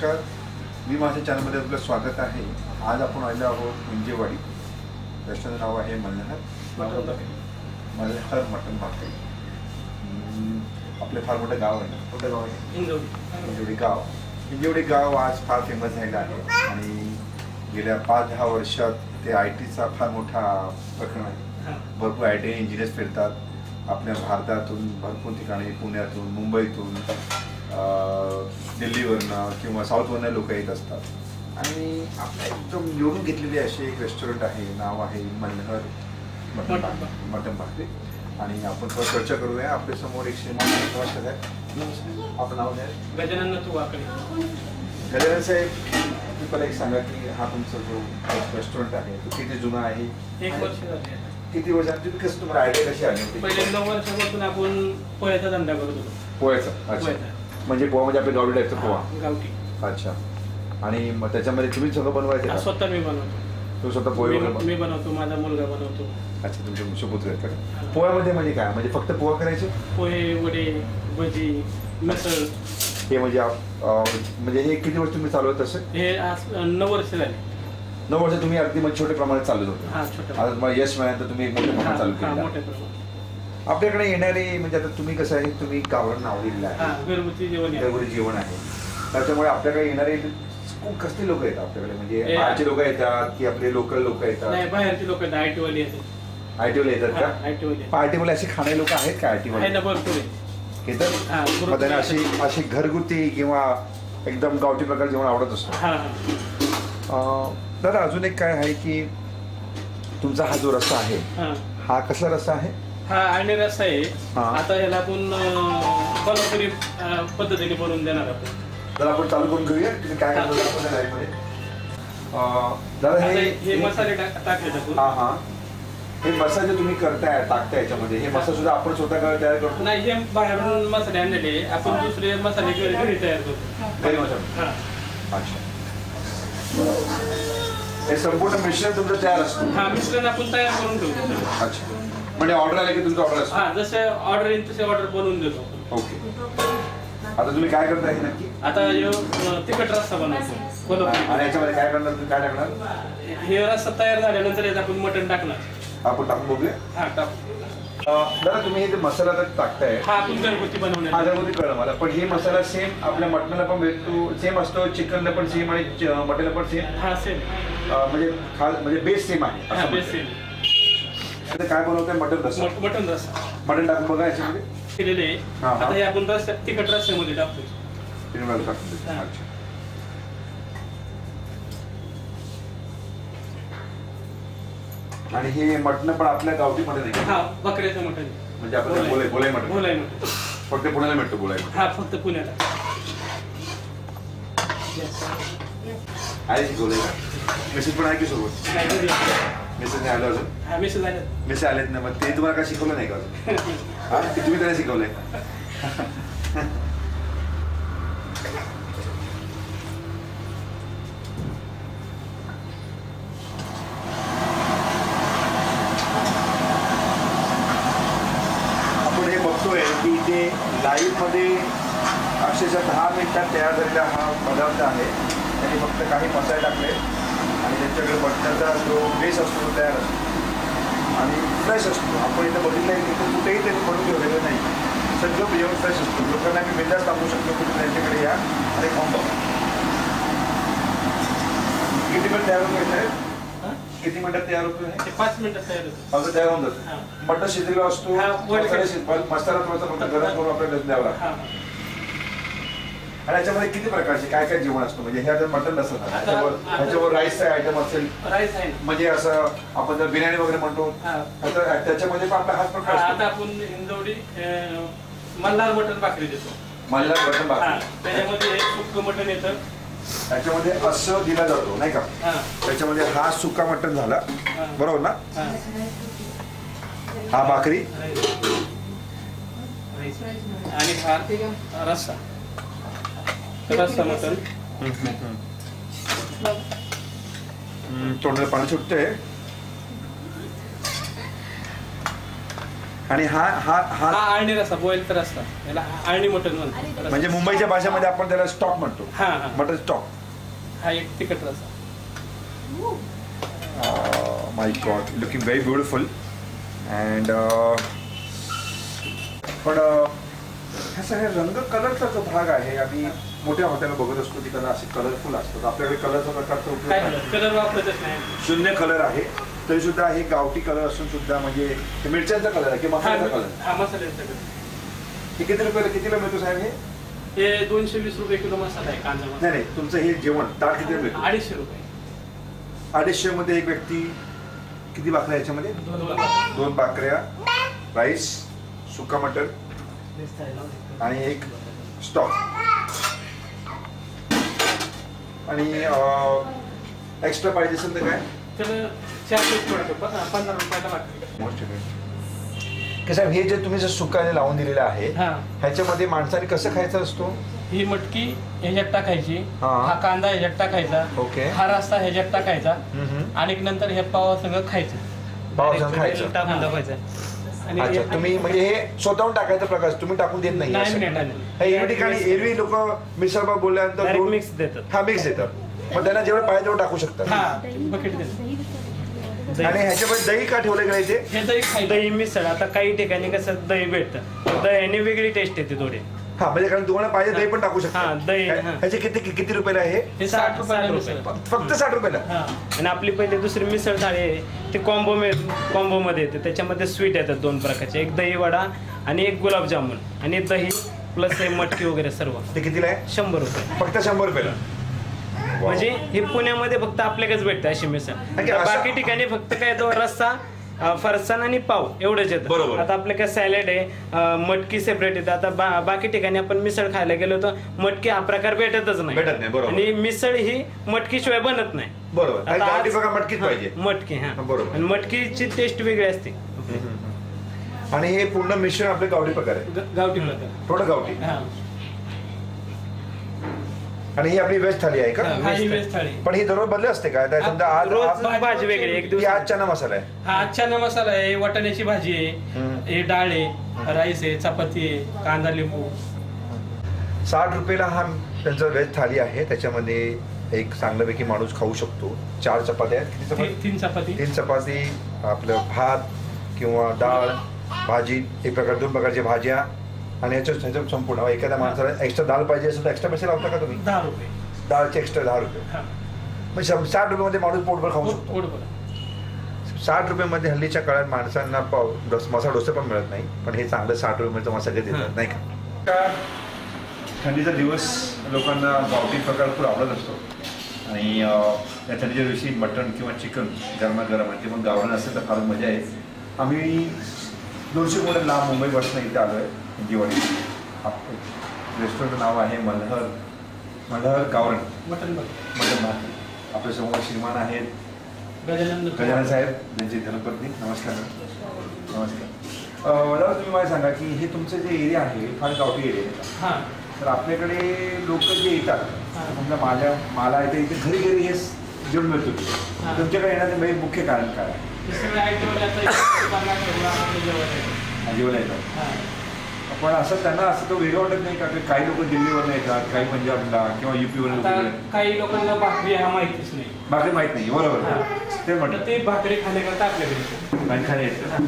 नमस्कार, मी माझ्या चॅनलमध्ये आपलं स्वागत आहे. आज आपण आलो आहोत हिंजेवाडी. रेस्टॉरंटचं नाव आहे मल्हार मटन भाकरी. आपलं फार मोठं गाव आहे ना, कोणतं गाव आहे? हिंजेवाडी गाव आज फार फेमस झालेलं आहे आणि गेल्या 5-10 वर्षात ते IT चा फार मोठा प्रकरण आहे. भरपूर IT इंजिनियर्स फिरतात आपल्या भारतातून, भरपूर ठिकाणी, पुण्यातून, मुंबईतून, दिल्लीवरनं किंवा साऊथवरनं लोक येत असतात आणि आपल्या एकदम निवडून घेतलेले असे एक रेस्टॉरंट आहे, नाव आहे मल्हार मटन भाकरी. आणि आपण थोडं चर्चा करूया. आपल्या समोर एक श्रीमान आहे. आपलं नाव काय? गजानन गजानन साहेब, तुम्ही पहिला एक सांगा की हा तुमचा जो रेस्टॉरंट आहे तो किती जुना आहे? 1 वर्ष झाले. किती वर्ष? तुम्ही कसं, तुम्हाला आयडिया कशी आली होती? पहिले 9 वर्षापासून आपण पोह्याचा धंदा करत होतो. पोह्याचा? अच्छा. म्हणजे पोहा म्हणजे आपल्या गावठी टाईपचा पोहा? गावठी. अच्छा. आणि मग त्याच्यामध्ये तुम्ही सगळं बनवायचं? स्वतः मी बनवतो. तू स्वतः पोहे मी बनवतो, माझा मुलगा बनवतो. अच्छा, तुमचे सुपुत्र आहेत का? पोह्यामध्ये म्हणजे काय, म्हणजे फक्त पोहा करायचे? पोहे, वडे, भजी, मिसळ. हे म्हणजे हे किती वर्ष तुम्ही चालवत तसं? हे आज 9 वर्ष झाले. 9 वर्ष तुम्ही अगदी म्हणजे छोट्या प्रमाणात चालवत होते. आता तुम्हाला यश मिळालं तर तुम्ही एक मोठ्या प्रमाणात चालू केलं. आपल्याकडे येणारे म्हणजे आता तुम्ही कसं आहे, तुम्ही गावरान नाव दिलेलं आहे, घरगुती जेवण आहे, त्याच्यामुळे आपल्याकडे येणारे खूप कसले लोक येतात आपल्याकडे? म्हणजे बाहेरचे लोक येतात की आपले लोकल लोक येतात? नाही, बाहेरचे लोक येतात. IT वाले येतात. IT वाले येतात का? IT वाले असे खाणारे लोक आहेत का? IT वाले भरपूर येतात. त्यांना अशी घरगुती किंवा एकदम गावठी प्रकार जेवण आवडत असतो. दादा, अजून एक काय आहे की तुमचा हा जो रस्सा आहे, हा कसला रस्सा आहे? हा आणि रस्सा आहे. आता ह्याला आपण कोल्हापुरी पद्धतीने बनवून देणार आपण. तर आपण चालू करून घेऊया. तुम्ही काय करता लाईव्हमध्ये? दादा, हे मसाले टाकले टाकून. हा, हे मसाले तुम्ही करताय, टाकताय याच्यामध्ये, हे मसाला सुद्धा आपण स्वतः तयार करतो? नाही, हे बाहेरून मसाले आणलेले, आपण दुसरे मसाले घरी तयार करतो. घरी मसाले? अच्छा. हे संपूर्ण मिश्रण तुमचं तयार असतं? हा, मिश्रण आपण तयार करून ठेवतो. अच्छा. म्हणजे ऑर्डर आले की तुमचं ऑर्डर असतं? हा, जसे ऑर्डर येईल तसे ऑर्डर बनवून देतो. ओके. आता तुम्ही काय करताय हे नक्की? आता तिखट रस्सा बनवतो. आणि याच्यामध्ये काय करणार, तुम्ही काय टाकणार? हे रस्सा तयार झाल्यानंतर यात आपण मटण टाकणार. आपण टाकून बघूया. हा, टाकू. दादा, तुम्ही हे मसाला टाकताय, हा आपण घरगुती बनवणार. हा, घरगुती कळलं मला. पण हे मसाला सेम आपल्या मटणाला पण भेटतो, सेम असतो, चिकनला पण सेम आणि मटनला पण सेम? हा, सेम. म्हणजे बेस सेम आहे? हा, बेस सेम. काय बनवताय? मटन रस्सा. मटन रस्सा. मटन टाकून बघा याच्यामध्ये केलेले आहे. आता हे आपण तिखट रस्स्यामध्ये टाकतो. अच्छा. आणि हे मटण पण आपल्या गावठी मटण आहे? हा, बकऱ्याचं मटण. म्हणजे आपण बोलाई मटण फक्त पुण्याला मिळतो? बोलाई मटण? हा, फक्त पुण्याला आहे. शिकवलंय का? मेसेज पण आहे की सोबत? मेसेज नाही आलं अजून? मेसेज आलेत ना, मग ते तुम्हाला काय शिकवलं नाही का अजून? हा, ते तुम्ही त्याला शिकवलंय? आपण हे बघतोय की इथे लाईव्ह मध्ये अक्षरशः 10 मिनिटात तयार झालेला हा पदार्थ आहे. त्यांनी फक्त काही मसाले टाकले आणि त्यांच्याकडे मटणाचा जो बेस असतो तो तयार असतो आणि फ्रेश असतो. आपण इथं बघितलं आहे की इथं कुठेही त्यांनी बनवून ठेवलेलं नाही, सगळं जेवण फ्रेश असतो. लोकांना मी बिंदास सांगू शकतो की तुम्ही त्यांच्याकडे या आणि खाऊन बघा. किती मिनिट तयार होत आहे? किती मिनिटात तयार होतो? 5 मिनिटात तयार होतो. फक्त तयार होऊन जातं. मटण शिजलेला असतो, मसाला थोडासा फक्त गरम करून आपल्याला द्यावा लागतो. आणि याच्यामध्ये किती प्रकारचे काय काय जेवण असतं? म्हणजे हे आता मटन नसतं, त्याच्यावर राईसचा आयटम असेल, राईस आहे म्हणजे असं आपण जर बिर्याणी वगैरे म्हणतो त्याच्यामध्ये पण आपला हाच प्रकार असतो. आता आपण हिंजवडी मल्हार मटण भाकरी देतो. मल्हार मटण भाकरी, त्याच्यामध्ये सुक्क मटण येतं, त्याच्यामध्ये असं दिला जातो नाही का? त्याच्यामध्ये हा सुका मटण झाला, बरोबर ना? हा भाकरी आणि हा रस्सा. रस्सा मटण. तोंडाला पाणी सुटतंय. आणि हा हा हा हा आळणी रस्सा बॉईल रस्सा, याला आळणी मटण म्हणतात. म्हणजे मुंबईच्या भाषेमध्ये आपण त्याला स्टॉक म्हणतो. हा हा, मटन स्टॉक. हा एक तिखट रस्सा. My god, looking very beautiful. And पण ह्या सगळ्या रंग कलरचा जो भाग आहे, आम्ही मोठ्या हॉटेल बघत असतो की त्याला असे कलरफुल असतात. आपल्याकडे कलरचा प्रकारचा उपयोग काय नाही. कलर वापरतच नाही. शून्य कलर आहे तरी सुद्धा हे गावठी कलर असून सुद्धा म्हणजे हे मिरच्यांचा कलर आहे की मसाल्याचा कलर. हा मसाल्याचा कलर. हे किती रुपयाला कितीला मिळतो साहेब? हे 220 रुपये किलो मसाला आहे, कांदा मसाला. नाही तुमचं हे जेवण ताट किती मिळतो? 250 रुपये. 250 मध्ये एक व्यक्ती किती भाकऱ्या याच्यामध्ये? 2 भाकऱ्या, राईस, सुका मटन आणि एक स्टॉक आणि एक्स्ट्रा पाहिजे असेल तर काय? तर 4 पीस पडतो, 15 रुपयाला वाटतं. की साहेब हे जे तुम्ही जे सुकाने लावून दिलेलं आहे हा, ह्याच्यामध्ये माणसाने कसं खायचं असतो? ही मटकी ह्याच्यात टाकायची, हा. हा कांदा ह्याच्यात टाकायचा, ओके. हा रस्सा ह्याच्यात टाकायचा आणि नंतर हे पावासंग खायचं. पावासंग खायचं. टाकून दाखवायचं. आणि अच्छा, तुम्ही म्हणजे हे स्वतःहून टाकायचा प्रकार, तुम्ही टाकून देत नाही असं? नाही. एरवी ठिकाणी एरवी लोक मिसळपाव बोलल्यानंतर दोन मिक्स देतात. हा मिक्स देतात, पण त्यांना जेवढं पाहिजे तेवढं टाकू शकतात. हा बकेट देतात. आणि ह्याच्यामध्ये दही का ठेवलं गेलं? हे दही खायचं. दही मिसळ आता काही ठिकाणी कसं दही भेटतं, दह्याने वेगळी टेस्ट येते थोडी. हा म्हणजे कारण तुम्हाला पाहिजे दही पण टाकू हा, शकता. दही, हा. ह्याचे किती किती रुपयाला आहे? हे 60 रुपयाला मिसळ. फक्त 60 रुपयाला. हा. आणि आपली पहिली दुसरी मिसळ थाळी आहे ती कॉम्बो मध्ये येते. त्याच्यामध्ये स्वीट येतात 2 प्रकारचे, एक दही वडा आणि एक गुलाबजामुन आणि दही प्लस हे मटकी वगैरे सर्व. ते कितीला आहे? 100 रुपये. फक्त 100 रुपयाला. म्हणजे हे पुण्यामध्ये फक्त आपल्याकडेच भेटतं अशी मिसळ. असं- बाकी ठिकाणी फक्त काय तो रस्सा, फरसाण आणि पाव एवढंच येतं. बरोबर. आता आपल्या काय सॅलड आहे, मटकी सेपरेट येतं. आता बाकी ठिकाणी आपण मिसळ खायला गेलो तर मटकी हा प्रकार भेटतच नाही. भेटत नाही, बरोबर. आणि मिसळ ही मटकी शिवाय बनत नाही. बरोबर. आणि आता गावठी आज- बघा मटकीच हा, पाहिजे. मटकी. हा बरोबर. आणि मटकीची टेस्ट वेगळी असते. आणि हे पूर्ण मिश्रण आपले गावठी प्रकार आहे, गावठी प्रकार. थोडं गावठी. हा. आणि ही आपली व्हेज थाली आहे का? हा, ही व्हेज थाळी. पण ही दररोज बदली असते का? त्या समजा आज रोज भाजी वेगळी. एक ही दिवस आज चना मसाला आहे. हा चना मसाला आहे, वाटाण्याची भाजी आहे, हे डाळ आहे, राईस आहे, चपाती आहे, कांदा लिंबू. 60 रुपयाला हा त्यांचा व्हेज थाली आहे. त्याच्यामध्ये एक चांगल्यापैकी माणूस खाऊ शकतो. 4 चपात्या आहेत. किती चपाती? 3 चपाती. 3 चपाती, आपलं भात किंवा डाळ, भाजी, एक प्रकार 2 प्रकारच्या भाज्या आणि ह्याच्या संपूर्ण. एखाद्या माणसाला एक्स्ट्रा डाळ पाहिजे असेल तर एक्स्ट्रा पैसे लावता का तुम्ही? 10 रुपये. डाळचे एक्स्ट्रा 10 रुपये. हा. म्हणजे 60 रुपयामध्ये माणूस पोटभर खाऊ शकतो. पोटभर. 60 रुपयामध्ये हल्लीच्या काळात माणसांना मसाला डोसे पण मिळत नाही, पण हे चांगलं 60 रुपयाचं मसाले देतात, नाही का? थंडीचा दिवस लोकांना गावठी प्रकार खूप आवडत असतो आणि या थंडीच्या दिवशी मटण किंवा चिकन गरमागरम आणि ते पण गावरान असेल तर फार मजा आहे. आम्ही 200 किलोमीटर लांब मुंबईपासून इथे आलो आहे हिंदीवाडी. रेस्टॉरंटचं नाव आहे मल्हार गावरण मटन बघ. मटण भात. आपल्या समोर श्रीमान आहेत गजानन साहेब, त्यांचे धर्मपत्नी. नमस्कार. नमस्कार. दादा तुम्ही मला सांगा की हे तुमचं जे एरिया आहे फार गावठी एरिया आहे. हा. तर आपल्याकडे लोक जे येतात हा. समजा मला इथे घरी घरी हे जेवण मिळतो. हा. तुमच्याकडे येण्याचं म्हणजे मुख्य कारण काय आहे? हे सगळं आयटम आता जेवण येतात. हा. पण असं त्यांना असं तो वेगळं वाटत नाही का? की काही लोक दिल्लीवरून येतात, काही पंजाबला किंवा युपीवरून लोक आता येतात. काही लोकांना भाकरी हा माहितीच नाही. भाकरी माहित नाही. बरोबर. हा. ते तर म्हणतात ते भाकरी खाण्याकरता आपल्याकडे. आणि खाली येतात.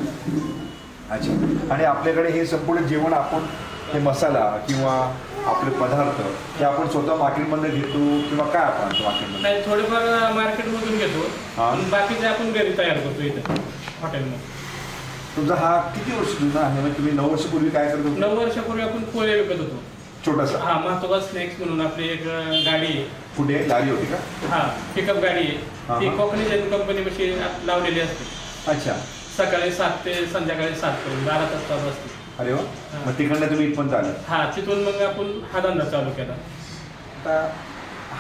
अच्छा. आणि आपल्याकडे हे संपूर्ण जेवण आपण हे मसाला किंवा आपले पदार्थ हे आपण स्वतः मार्केटमधून घेतो किंवा काय आपण मार्केटमध्ये? नाही, थोडेफार मार्केटमधून घेतो, हा. पण बाकीचे आपण घरी तयार करतो इथं हॉटेलमध्ये. तुमचा हा किती वर्ष जुना आहे? म्हणजे तुम्ही 9 वर्षापूर्वी काय करत होता? 9 वर्षापूर्वी आपण पोहे विकत होतो. छोटासा. हा, महत्वा स्नॅक्स म्हणून आपली एक गाडी आहे. पुढे लारी होती का? हा, पिकअप गाडी हा, आहे. ती हा. कोकणी जैन कंपनीपाशी लावलेली असते. अच्छा. सकाळी 7 ते संध्याकाळी 7 पर्यंत 12 तास चालू असते. अरे वा. हा. मग तिकडनं तुम्ही इथपर्यंत आला. हा, तिथून मग आपण हा धंदा चालू केला. आता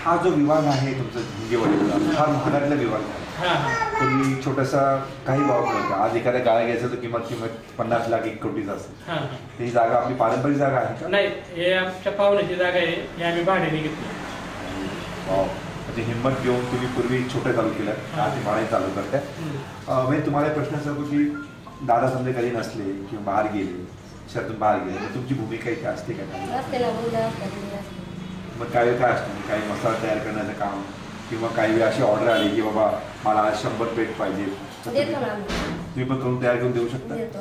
हा जो विभाग आहे तुमचा हिंदीवाडीचा हा महागातला विभाग आहे. हा हा. पूर्वी छोटासा काही भाव नव्हता. आज एखाद्या गाळा घ्यायचं तर किंमत 50 लाख 1 कोटीचा असेल. हा हा. ही जागा आपली पारंपरिक जागा आहे का? नाही, हे आमच्या पाहुण्याची जागा आहे. हे आम्ही भाड्याने घेतली. वाव. म्हणजे हिंमत घेऊन तुम्ही पूर्वी छोटं चालू केलं, हा. आज भाडे चालू करताय. हम्म. म्हणजे तुम्हाला प्रश्न सांगतो की दादा समजा कधी नसले किंवा बाहेर गेले, शहरातून बाहेर गेले, तर तुमची भूमिका इथे असते का? मग काही काय असतं, काही मसाला तयार करण्याचं काम किंवा काही वेळा अशी ऑर्डर आली की बाबा मला आज 100 प्लेट पाहिजे, तुम्ही पण करून तयार करून देऊ शकता?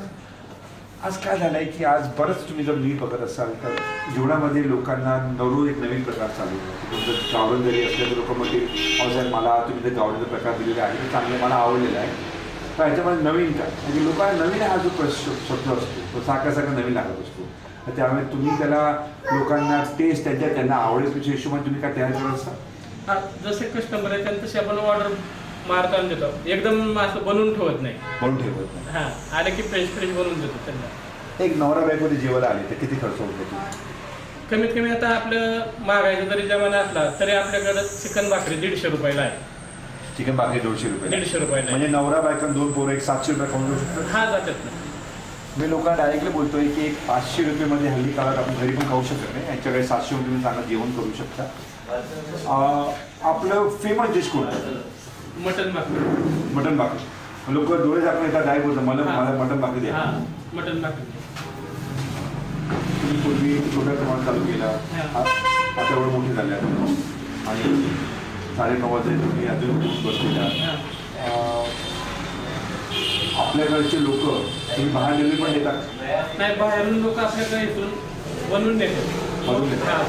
आज काय झालंय की आज बरंच तुम्ही जर नीट बघत असाल तर जेवणामध्ये लोकांना दररोज एक नवीन प्रकार चालू आहे. तुमचं गावरण जरी असलं तर लोक म्हणते अहो साहेब मला तुम्ही ते गावरणचा प्रकार दिलेला आहे ते चांगले मला आवडलेलं आहे, तर ह्याच्यामध्ये नवीन काय म्हणजे लोकांना नवीन हा जो स्वप्न असतो तो सारखा नवीन लागत असतो. तर त्यामुळे तुम्ही त्याला लोकांना टेस्ट त्यांना आवडीच्या हिशोबाने तुम्ही काय तयार करत असता? जसे कस्टमर आहे त्यांना तशी आपण ऑर्डर मारताना देतो, एकदम असं बनवून ठेवत नाही. हा आले की फ्रेश बनवून देतो त्यांना. एक नवरा बायकोचे जेवायला आले तर किती खर्च होतो? कमीत कमी आता आपलं महागाईचा जरी जमाना असला तरी आपल्याकडे चिकन भाकरी 150 रुपयाला आहे. चिकन भाकरी 150 रुपये? 150 रुपयाला. म्हणजे नवरा बायका 2 पोरं एक 700 रुपये खाऊन जाऊ शकतात? हा जातात ना. मी लोकांना डायरेक्टली बोलतोय की एक 500 रुपयेमध्ये हल्ली काळात आपण घरी पण खाऊ शकत नाही, यांच्याकडे 700 रुपये चांगलं जेवण करू शकता. आपलं फेमस डिश कोणतं? मटन भाकरी. मटन भाकरी. लोक डोळे झाकून येतात, डायरेक्ट बोलतात मला मटन भाकरी द्या. मटन भाकरी. तुम्ही पूर्वी छोट्या प्रमाणात चालू केला, आता एवढं मोठी झाल्या आणि 9:30 वाजता तुम्ही अजून बसलेला. आपल्याकडचे लोक तुम्ही बाहेर डिलिव्हरी पण देतात? नाही, बाहेरून लोक आपल्याकडे इथून बनवून देतात.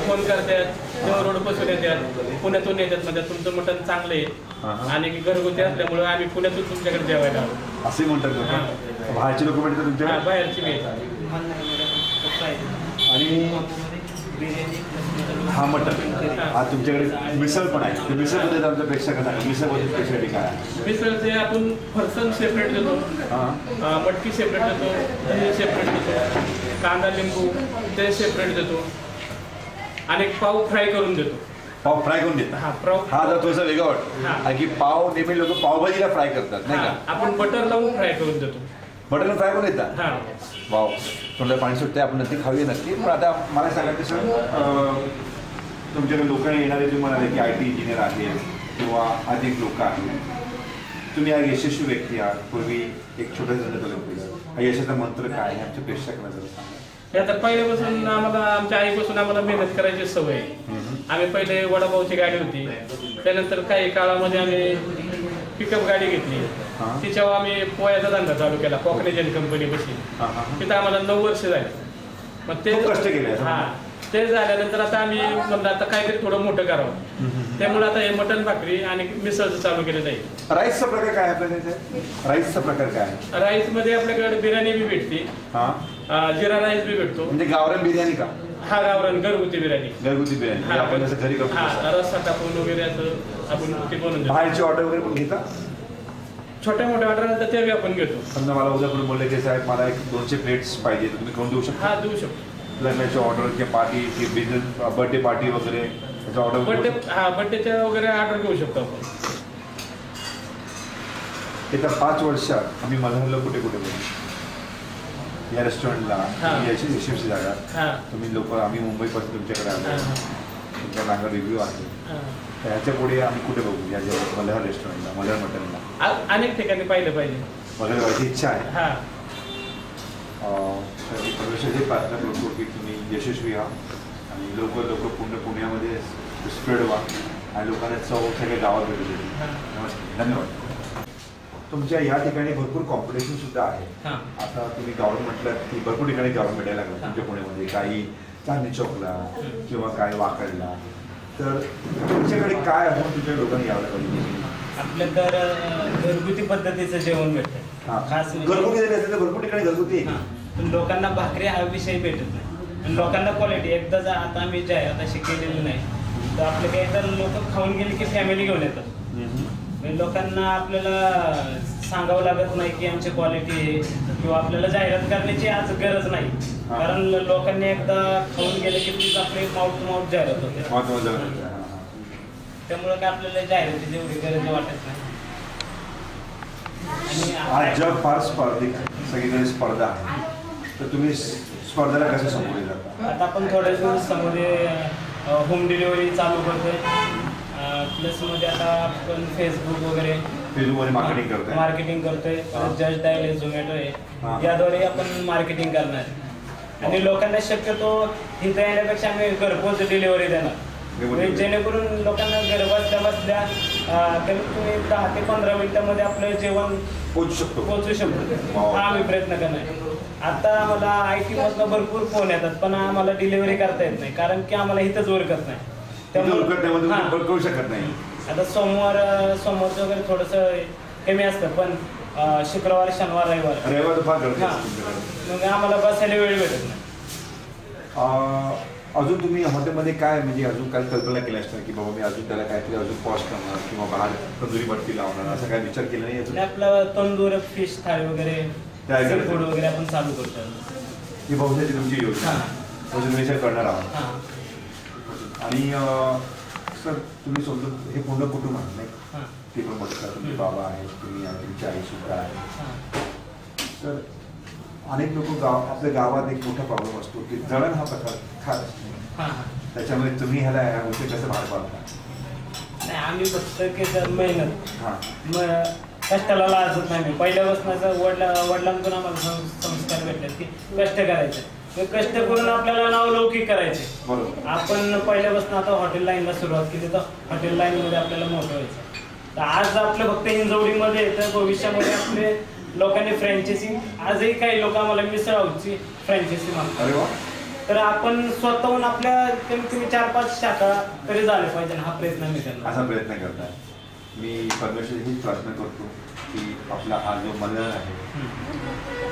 फोन करतात किंवा रोडपासून येतात, पुण्यातून येतात, म्हणजे तुमचं मटण चांगलं आहे आणि घरगुती असल्यामुळे आम्ही पुण्यातून तुमच्याकडे जेवायला आलो असे म्हणतात. बाहेरचे लोक म्हणतात तुमच्या बाहेरची वेळ. आणि हा मटण हा तुमच्याकडे मिसळ पण आहे, मिसळमध्ये आमच्या प्रेक्षकांना मिसळमध्ये स्पेशालिटी काय आहे? मिसळचे आपण फरसाण सेपरेट देतो, मटकी सेपरेट देतो, दही सेपरेट देतो, कांदा लिंबू ते सेपरेट देतो आणि पाव फ्राय करून देतो. पाव फ्राय करून देतात? हा जर थोडंसं वेगळं वाटतं, कारण की पाव नेहमी लोक पावभाजीला फ्राय करतात नाही का? आपण बटर लावून फ्राय करून देतो. बटर फ्राय करून देतात? वाव, थोडं पाणी सुटते, आपण नक्की खाऊया नक्की. पण आता मला सांगा की सर तुमच्याकडे लोक येणारे तुम्ही म्हणाले की IT इंजिनियर आहेत किंवा अधिक लोक आहेत, तुम्ही आज यशस्वी व्यक्ती आहात, पूर्वी एक छोटा केलं, यशाचा मंत्र काय आहे आमच्या प्रेक्षकांना जर सांगा? आता पहिल्यापासून आमच्या आईपासून आम्हाला मेहनत करायची सवय आहे. आम्ही पहिले वडापावची गाडी होती, त्यानंतर काही काळामध्ये आम्ही पिकअप गाडी घेतली, तिच्यावर आम्ही पोह्याचा धंदा चालू केला कॉकनेजन कंपनी बशी. तिथं आम्हाला 9 वर्ष झाली. मग ते कष्ट केले. ते झाल्यानंतर आता आम्ही म्हणलं आता काहीतरी थोडं मोठं करावं, त्यामुळे आता हे मटण भाकरी आणि मिसळचं चालू केलेलं आहे. राईसचा प्रकार काय आपल्याकडे? राईसचा प्रकार काय? राईस मध्ये आपल्याकडे बिर्याणी बी भेटते, जिरा राईस बी भेटतो. म्हणजे गावरान बिर्याणी का? हा, गावरान घरगुती बिर्याणी. घरगुती बिर्याणी आपण असं घरी करतो, रस्सा टाकून वगैरे असं आपण ते बनवून देतो. बाहेरची ऑर्डर वगैरे पण घेता? छोट्या मोठ्या ऑर्डर तर ते आपण घेतो. समजा मला उद्या कोणी बोलले की साहेब मला एक 200 प्लेट्स पाहिजे, तुम्ही करून देऊ शकता? हा, देऊ शकतो. लग्नाची ऑर्डर किंवा पार्टी की बिझनेस बर्थडे पार्टी वगैरे त्याचा ऑर्डर? बर्थडेच्या वगैरे ऑर्डर घेऊ शकतो आपण. येत्या 5 वर्षात आम्ही मल्हारला कुठे कुठे बघू? या रेस्टॉरंटला याची यशस्वी जागा तुम्ही लोक, आम्ही मुंबईपासून तुमच्याकडे आलो, तुमचा चांगला रिव्ह्यू आहे, ह्याच्या पुढे आम्ही कुठे बघू? या मल्हार रेस्टॉरंटला, मल्हार मटनला अनेक ठिकाणी पाहिलं पाहिजे. मल्हार व्हायची इच्छा आहे. परमेश्वरची प्रार्थना करतो की तुम्ही यशस्वी व्हा आणि लोक पुण्यामध्ये स्प्रेड व्हा आणि लोकांना चव सगळ्या गावात भेटू देतील. नमस्ते, धन्यवाद. तुमच्या या ठिकाणी भरपूर कॉम्पिटिशन सुद्धा आहे. आता तुम्ही गावरण म्हटलं की भरपूर ठिकाणी गावरण भेटायला लागलं तुमच्या पुण्यामध्ये, काही चांदणी चौकला किंवा काय वाकडला, तर तुमच्याकडे काय होऊन तुमच्या लोकांनी यायला पाहिजे? आपल्याकडं घरगुती पद्धतीचं जेवण भेटतं. खास घरगुती असेल तर भरपूर ठिकाणी घरगुती, पण लोकांना भाकरी हा विषय भेटत नाही आणि लोकांना क्वालिटी एकदा आता आम्ही जाहिरात अशी केलेली नाही, तर आपल्याकडे एकदा लोक खाऊन गेले की फॅमिली घेऊन येतात. लोकांना आपल्याला सांगावं लागत नाही की आमची क्वालिटी आहे किंवा आपल्याला जाहिरात करण्याची आज गरज नाही, कारण लोकांनी एकदा खाऊन गेले की तीच आपली माउथ टू माउथ जाहिरात होते. त्यामुळे काय आपल्याला जाहिरातीची एवढी गरज वाटत नाही. आज जग फार स्पर्धिक, सगळीकडे स्पर्धा आहे, तर तुम्ही स्पर्धेला कसं समोर जाता? आता आपण थोड्या दिवसामध्ये होम डिलिव्हरी चालू करतोय प्लस मध्ये आता आपण फेसबुक वगैरे मार्केटिंग मार्केटिंग करतोय. जस्ट डायल झोमॅटो आहे, याद्वारे आपण मार्केटिंग करणार आणि लोकांना शक्यतो इथं येण्यापेक्षा आम्ही घरपोच डिलिव्हरी देणार, जेणेकरून लोकांना घर बसल्या बसल्या कमीत कमी 10 ते 15 मिनिटांमध्ये आपलं जेवण पोहोचू शकतो. हा आम्ही प्रयत्न करणार. आता आम्हाला IT मधनं भरपूर फोन येतात, पण आम्हाला डिलिव्हरी करता येत नाही, कारण की आम्हाला इथंच ओळखत नाही. करू शकत नाही. आता सोमवारचं वगैरे थोडंसं कमी असतं, पण शुक्रवार, शनिवार, रविवार मग आम्हाला बसायला वेळ भेटत नाही. अजून तुम्ही हॉटेलमध्ये काय म्हणजे अजून काय कल्पना केल्या असणार की बाबा मी अजून त्याला काहीतरी अजून पॉस्ट करणार किंवा बाहेर तंदुरी भट्टी लावणार, असं काय विचार केला नाही अजून? आपलं तंदूर, फिश थाळी वगैरे, फूड वगैरे आपण चालू करतो. ही बहुतेक तुमची योजना अजून विचार करणार आहोत. आणि सर तुम्ही समजून हे पूर्ण कुटुंब आहे नाही, ते पण बघता, तुमचे बाबा आहेत, तुम्ही आहे, तुमची आई सुद्धा आहे. तर अनेक लोक आपल्या गावात एक मोठा प्रॉब्लेम असतो की जळण हा प्रकार खात असतो, त्याच्यामुळे तुम्ही ह्या गोष्टी कसं बाहेर पाडता? नाही, आम्ही फक्त मेहनत कष्टाला लाजत नाही. मी पहिल्यापासून वडिलांकडून आम्हाला संस्कार भेटले की कष्ट करायचे, कष्ट करून आपल्याला नावलौकिक करायचे. आपण पहिल्यापासून आता हॉटेल लाईनला सुरुवात केली, तर हॉटेल लाईनमध्ये आपल्याला मोठं व्हायचं. तर आज आपलं फक्त हिंजवडीमध्ये तर भविष्यामध्ये आपले लोकांनी फ्रँचायझी, आजही काही लोक आम्हाला मिसळ हाऊसची फ्रँचायझी मागतात. तर आपण स्वतःहून आपल्या कमीत कमी 4-5 शाखा तरी झाल्या पाहिजे, हा प्रयत्न मी करणार. असा प्रयत्न करताय. मी परमेश्वर हीच प्रार्थना करतो की आपला हा जो मंडळ आहे,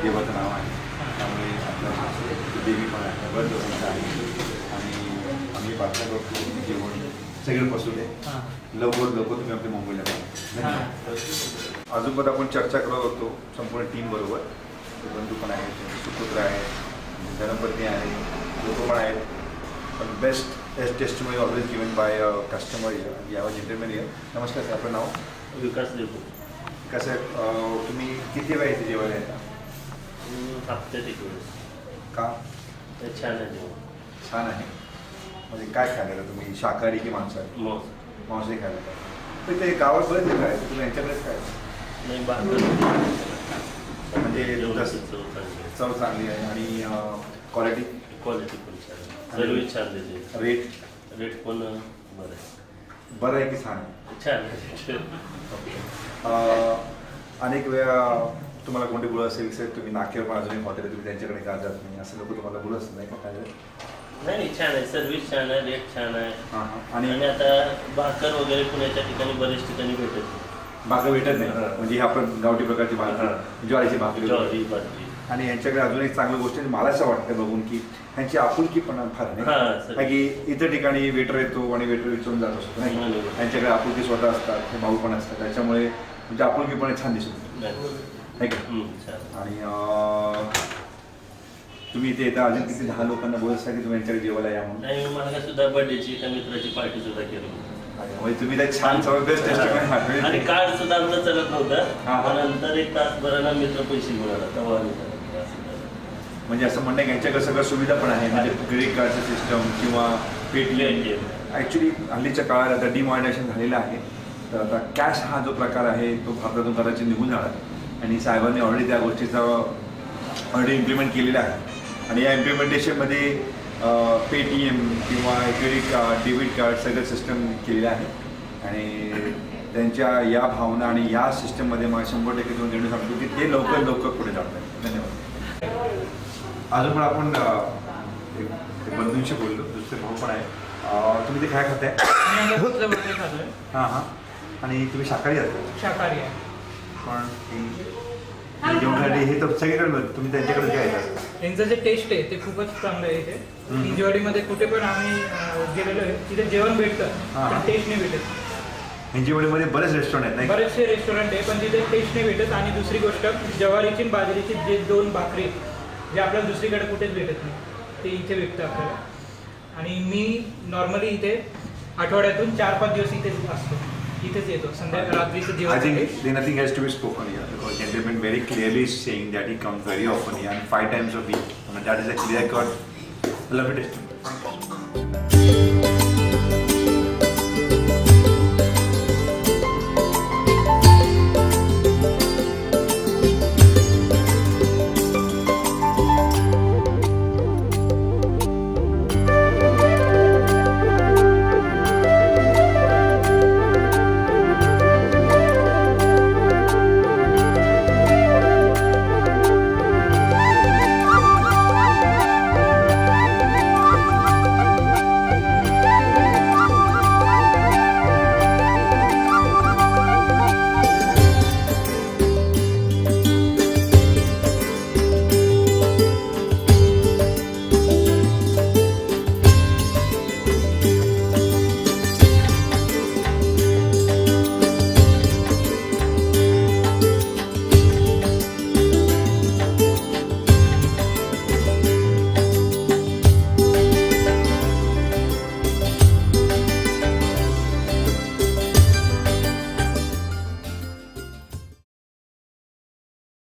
देवाचं नाव आहे, त्यामुळे आपल्या देवी पण आहे, बरं लोकांचं आहे, आणि आम्ही प्रार्थना करतो की जेवण सगळं पसू दे, लवकर तुम्ही आपल्या मुंबईला पाहिजे. अजून पण आपण चर्चा करत होतो संपूर्ण टीम बरोबर. बंधू पण आहेत, सुपुत्र आहेत, धर्मपत्नी आहे, लोक पण आहेत. पण best testimony always given by customer year, यावर जेंटलमॅन इयर. नमस्कार सर, आपलं नाव? विकास देवो. कसं आहे, तुम्ही किती वेळा इथे जेवायला येता? हप्त्यात एक वेळेस. का? छान आहे जेवण. छान आहे. म्हणजे काय खायला तुम्ही, शाकाहारी की मांसाहारी? मांसाहारी खायला का? पण ते गावात बरेच काय तुम्ही यांच्याकडेच काय नाही, बाहेर म्हणजे चव चांगली आहे आणि क्वालिटी पण छान, सर्विस छान देते. रेट पण बरं आहे की छान? छान आहे. अनेक वेळा तुम्हाला कोणते बोलत असेल सर तुम्ही नाक्यावर पण अजूनही हॉटेल तुम्ही त्यांच्याकडे का जात नाही, असं लोक तुम्हाला बोलत असत नाही का? काय नाही, छान आहे, सर्विस छान आहे, रेट छान आहे. आणि आता भाकर वगैरे पुण्याच्या ठिकाणी बरेच ठिकाणी भाकर भेटत नाही, म्हणजे आपण गावठी प्रकारची भाकर, ज्वारीची भाकरी. आणि यांच्याकडे अजून एक चांगली गोष्ट मला असं वाटतं बघून की ह्यांची आपुलकी पण फार नाही की इतर ठिकाणी वेटर येतो आणि वेटर विचारून जात असतो नाही, त्यांच्याकडे आपुलकी स्वतः असतात, हे भाऊ पण असतात, त्याच्यामुळे म्हणजे आपुलकी पण छान दिसत नाही का? आणि तुम्ही इथे येता अजून किती 10 लोकांना बोलत असता की तुम्ही यांच्याकडे जेवायला या म्हणून? नाही, मला सुद्धा बर्थडेची एका मित्राची पार्टी सुद्धा केली. म्हणजे तुम्ही त्या छान बेस्ट टेस्ट आणि कार्ड सुद्धा आमचं चलत नव्हतं, नंतर 1 तासभराला मित्र पैसे मिळाला तेव्हा. म्हणजे असं म्हणणं की यांच्याकडे सगळं सुविधा पण आहे, म्हणजे क्रेडिट कार्डचं सिस्टम किंवा पेटीएम. ॲक्च्युली हल्लीच्या काळात आता डिमॉनिटायझेशन झालेलं आहे, तर आता कॅश हा जो प्रकार आहे तो भारतातून कदाचित निघून जाणार, आणि साहेबांनी ऑलरेडी त्या गोष्टीचा ऑलरेडी इम्प्लिमेंट केलेला आहे. आणि या इम्प्लिमेंटेशनमध्ये पेटीएम किंवा क्रेडिट कार्ड, डेबिट कार्ड सगळं सिस्टम केलेलं आहे. आणि त्यांच्या या भावना आणि या सिस्टममध्ये मला 100% तुम्ही देणं सांगतो की ते लवकर पुढे जात आहेत. धन्यवाद. अजून पण आपण बंधूंशी बोललो, दुसरे भाऊ पण आहे. तुम्ही ते काय खाताय? हां. आणि तुम्ही शाकाहारी आहात? शाकाहारी आहे. पण जेवणासाठी हे तर सगळीकडे तुम्ही त्यांच्याकडे काय येतात? त्यांचं जे टेस्ट आहे ते खूपच चांगलं आहे. इथे हिंजवाडीमध्ये कुठे पण आम्ही गेलेलो आहे, तिथे जेवण भेटतं पण टेस्ट नाही भेटत. हिंजवाडीमध्ये बरेच रेस्टॉरंट आहेत, नाही? बरेचसे रेस्टॉरंट आहे पण तिथे टेस्ट नाही भेटत. आणि दुसरी गोष्ट, ज्वारीची आणि बाजरीची जे 2 भाकरी जे आपल्याला दुसरीकडे कुठेच भेटत नाही, ते इथे भेटतं आपल्याला. आणि मी नॉर्मली इथे आठवड्यातून 4-5 दिवस इथेच असतो, इथेच येतो संध्याकाळी रात्रीचं जेवण. I think nothing has to be spoken here because gentleman very clearly saying that he comes very often here and 5 times a week. I mean, that is a clear cut. Love it.